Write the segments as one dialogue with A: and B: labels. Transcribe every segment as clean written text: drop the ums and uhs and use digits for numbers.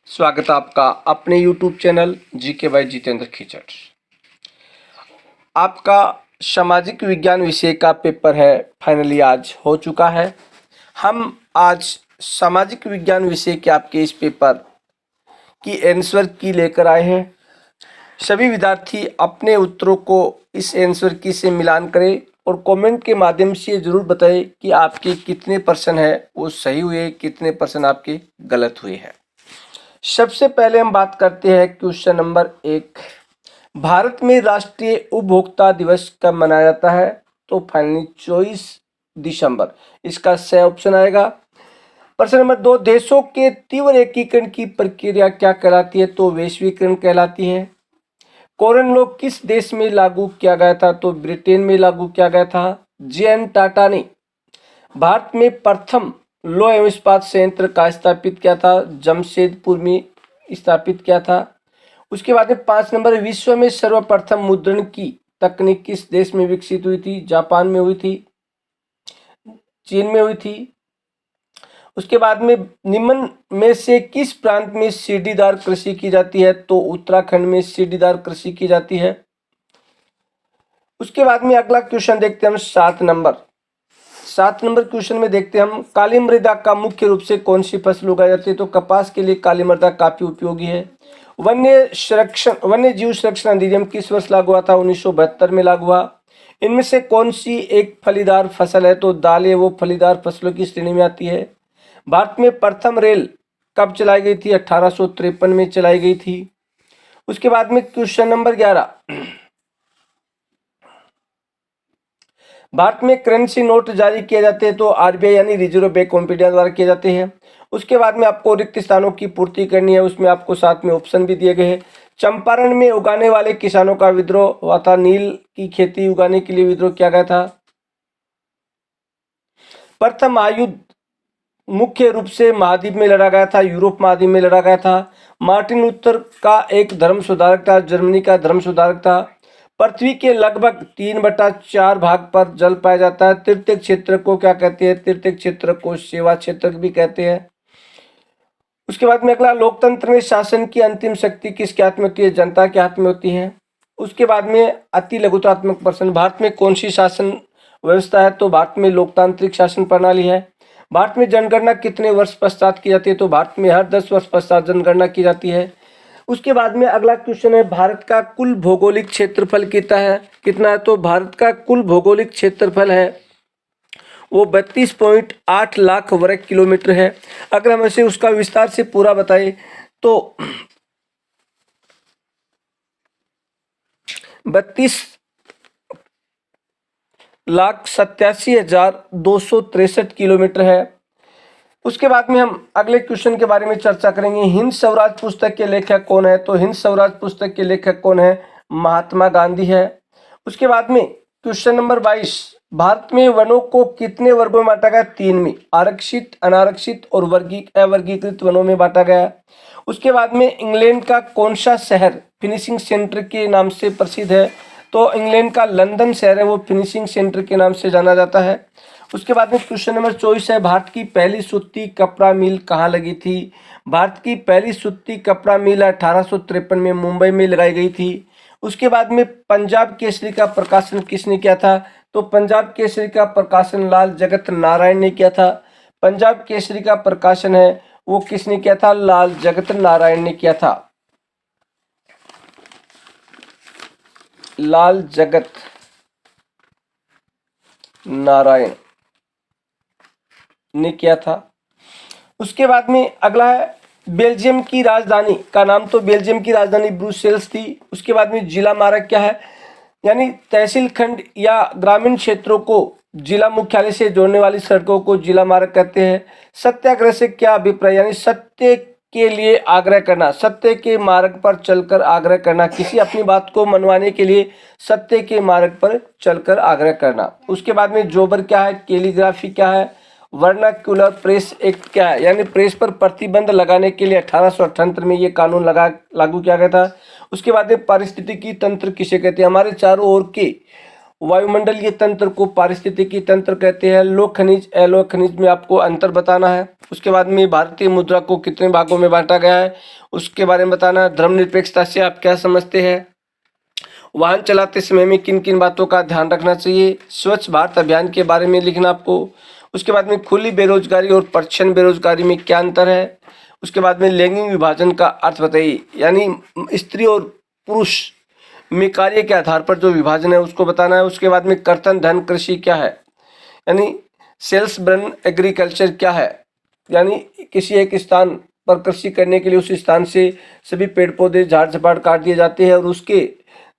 A: स्वागत है आपका अपने YouTube channel GK by Jitendra Khichar. आपका सामाजिक विज्ञान विषय का पेपर है फाइनली आज हो चुका है। हम आज सामाजिक विज्ञान विषय के आपके इस पेपर की आंसर की लेकर आए हैं। सभी विद्यार्थी अपने उत्तरों को इस आंसर की से मिलान करें और कमेंट के माध्यम से ज़रूर बताएं कि आपके कितने % है वो सही हुए, कितने % आपके गलत हुए हैं। सबसे पहले हम बात करते हैं क्वेश्चन नंबर 1। भारत में राष्ट्रीय उपभोक्ता दिवस कब मनाया जाता है? तो फाइनली 24 दिसंबर इसका सही ऑप्शन आएगा। प्रश्न नंबर 2, देशों के तीव्र एकीकरण की प्रक्रिया क्या कहलाती है? तो वैश्वीकरण कहलाती है। कॉरन लॉ किस देश में लागू किया गया था? तो ब्रिटेन में लागू किया गया था। जे.एन. टाटा ने भारत में प्रथम लौह एवं इस्पात संयंत्र का स्थापित किया था, जमशेदपुर में स्थापित किया था। उसके बाद में 5 नंबर, विश्व में सर्वप्रथम मुद्रण की तकनीक किस देश में विकसित हुई थी? जापान में हुई थी, चीन में हुई थी। उसके बाद में निम्न में से किस प्रांत में सीढ़ीदार कृषि की जाती है? तो उत्तराखंड में सीढ़ीदार कृषि की जाती है। उसके बाद में अगला क्वेश्चन देखते हैं हम 7 नंबर क्वेश्चन में देखते हैं हम, काली मृदा का मुख्य रूप से कौन सी फसल उगाई जाती है? तो कपास के लिए काली मृदा काफी उपयोगी है। वन्य जीव संरक्षण अधिनियम किस वर्ष लागू हुआ था? 1972 में लागू हुआ। इनमें से कौन सी एक फलीदार फसल है? तो दालें वो फलीदार फसलों की श्रेणी में आती है। भारत में प्रथम रेल कब चलाई गई थी? 1853 में चलाई गई थी। उसके बाद में क्वेश्चन नंबर 11, भारत में करेंसी नोट जारी किए जाते हैं तो आरबीआई यानी रिजर्व बैंक ऑफ इंडिया द्वारा किए जाते हैं। उसके बाद में आपको रिक्त स्थानों की पूर्ति करनी है, उसमें आपको साथ में ऑप्शन भी दिए गए हैं। चंपारण में उगाने वाले किसानों का विद्रोह हुआ था, नील की खेती उगाने के लिए विद्रोह किया गया था। प्रथम महायुद्ध मुख्य रूप से महाद्वीप में लड़ा गया था, यूरोप महाद्वीप में लड़ा गया था। मार्टिन लूथर का एक धर्म सुधारक था, जर्मनी का धर्म सुधारक था। पृथ्वी के लगभग 3/4 भाग पर जल पाया जाता है। तृतीय क्षेत्र को क्या कहते हैं? तृतीय क्षेत्र को सेवा क्षेत्र भी कहते हैं। उसके बाद में अगला, लोकतंत्र में शासन की अंतिम शक्ति किसके हाथ में होती है? जनता के हाथ में होती है। उसके बाद में अति लघुतात्मक प्रश्न, भारत में कौन सी शासन व्यवस्था है? तो भारत में लोकतांत्रिक शासन प्रणाली है। भारत में जनगणना कितने वर्ष पश्चात की जाती है? तो भारत में हर 10 वर्ष पश्चात जनगणना की जाती है। उसके बाद में अगला क्वेश्चन है, भारत का कुल भौगोलिक क्षेत्रफल कितना है? तो भारत का कुल भौगोलिक क्षेत्रफल है वो 32.8 लाख वर्ग किलोमीटर है। अगर हम इसे उसका विस्तार से पूरा बताएं तो 32,87,263 किलोमीटर है। उसके बाद में हम अगले क्वेश्चन के बारे में चर्चा करेंगे, हिंद स्वराज पुस्तक के लेखक कौन है? तो हिंद स्वराज पुस्तक के लेखक कौन है? महात्मा गांधी है। उसके बाद में क्वेश्चन नंबर 22, भारत में वनों को कितने वर्गों में बांटा गया? 3 में, आरक्षित, अनारक्षित और अवर्गीकृत वनों में बांटा गया। उसके बाद में इंग्लैंड का कौन सा शहर फिनिशिंग सेंटर के नाम से प्रसिद्ध है? तो इंग्लैंड का लंदन शहर है वो फिनिशिंग सेंटर के नाम से जाना जाता है। उसके बाद में क्वेश्चन नंबर 24 है, भारत की पहली सूती कपड़ा मिल कहाँ लगी थी? भारत की पहली सूती कपड़ा मिल 1853 में मुंबई में लगाई गई थी। उसके बाद में पंजाब केसरी का प्रकाशन किसने किया था? तो पंजाब केसरी का प्रकाशन लाल जगत नारायण ने किया था। पंजाब केसरी का प्रकाशन है वो किसने किया था? लाल जगत नारायण ने किया था। लाल जगत नारायण ने किया था। उसके बाद में अगला है, बेल्जियम की राजधानी का नाम, तो बेल्जियम की राजधानी ब्रुसेल्स थी। उसके बाद में जिला मार्ग क्या है? यानी तहसील खंड या ग्रामीण क्षेत्रों को जिला मुख्यालय से जोड़ने वाली सड़कों को जिला मार्ग कहते हैं। सत्याग्रह से क्या अभिप्राय? यानी सत्य के लिए आग्रह करना, सत्य के मार्ग पर चलकर आग्रह करना, किसी अपनी बात को मनवाने के लिए सत्य के मार्ग पर चलकर आग्रह करना। उसके बाद में जोबर क्या है? कैलीग्राफी क्या है? वर्नाक्युलर प्रेस एक्ट क्या है? यानी प्रेस पर प्रतिबंध लगाने के लिए 1878 में ये कानून लागू किया गया था। उसके बाद में पारिस्थितिकी तंत्र किसे कहते हैं? हमारे चारों ओर के वायुमंडलीय तंत्र को पारिस्थितिकी तंत्र कहते हैं। लोह खनिज अलोह खनिज में आपको अंतर बताना है। उसके बाद में भारतीय मुद्रा को कितने भागों में बांटा गया है उसके बारे में बताना है। धर्मनिरपेक्षता से आप क्या समझते हैं। वाहन चलाते समय में किन किन बातों का ध्यान रखना चाहिए। स्वच्छ भारत अभियान के बारे में लिखना आपको। उसके बाद में खुली बेरोजगारी और प्रच्छन्न बेरोजगारी में क्या अंतर है। उसके बाद में लैंगिक विभाजन का अर्थ बताइए, यानी स्त्री और पुरुष में कार्य के आधार पर जो विभाजन है उसको बताना है। उसके बाद में कर्तन धन कृषि क्या है, यानी सेल्स बर्न एग्रीकल्चर क्या है, यानी किसी एक स्थान पर कृषि करने के लिए उस स्थान से सभी पेड़ पौधे झाड़ झपाट काट दिए जाते हैं और उसके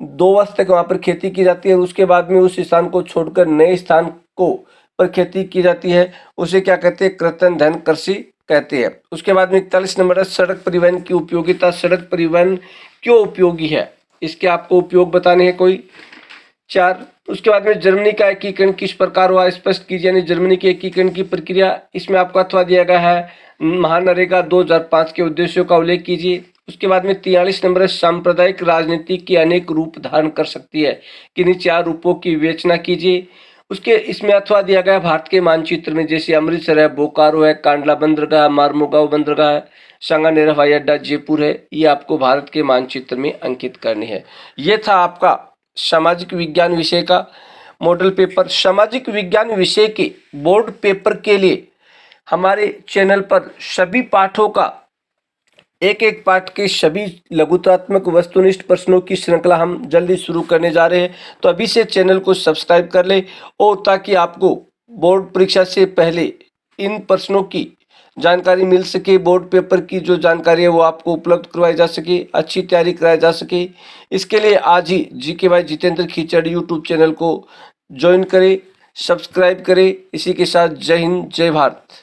A: 2 वर्ष तक वहाँ पर खेती की जाती है और उसके बाद में उस स्थान को छोड़कर नए स्थान को पर खेती की जाती है, उसे क्या कहते हैं, कृत्रिम धन कृषि कहते हैं। उसके बाद में 41 नंबर है सड़क परिवहन की उपयोगिता। सड़क परिवहन क्यों उपयोगी है, इसके आपको उपयोग बताने हैं कोई 4। उसके बाद में जर्मनी का एकीकरण किस प्रकार हुआ स्पष्ट कीजिए, यानी जर्मनी के एकीकरण की प्रक्रिया। इसमें आपको अथवा दिया गया है महानरेगा 2005 के उद्देश्यों का उल्लेख कीजिए। उसके बाद में 43 नंबर है सांप्रदायिक राजनीति के अनेक रूप धारण कर सकती है, किन्हीं 4 रूपों की विवेचना कीजिए। उसके इसमें अथवा दिया गया भारत के मानचित्र में, जैसे अमृतसर है, बोकारो है, कांडला बंदरगाह, मारमुगांव बंदरगाह है, सांगानेर हवाई अड्डा जयपुर है, ये आपको भारत के मानचित्र में अंकित करनी है। ये था आपका सामाजिक विज्ञान विषय का मॉडल पेपर। सामाजिक विज्ञान विषय के बोर्ड पेपर के लिए हमारे चैनल पर सभी पाठों का एक एक पाठ के सभी लघुतात्मक वस्तुनिष्ठ प्रश्नों की श्रृंखला हम जल्दी शुरू करने जा रहे हैं, तो अभी से चैनल को सब्सक्राइब कर ले और ताकि आपको बोर्ड परीक्षा से पहले इन प्रश्नों की जानकारी मिल सके, बोर्ड पेपर की जो जानकारी है वो आपको उपलब्ध करवाई जा सके, अच्छी तैयारी कराई जा सके। इसके लिए आज ही GK by Jitendra Khichar YouTube channel को ज्वाइन करें, सब्सक्राइब करें। इसी के साथ जय हिंद, जय भारत।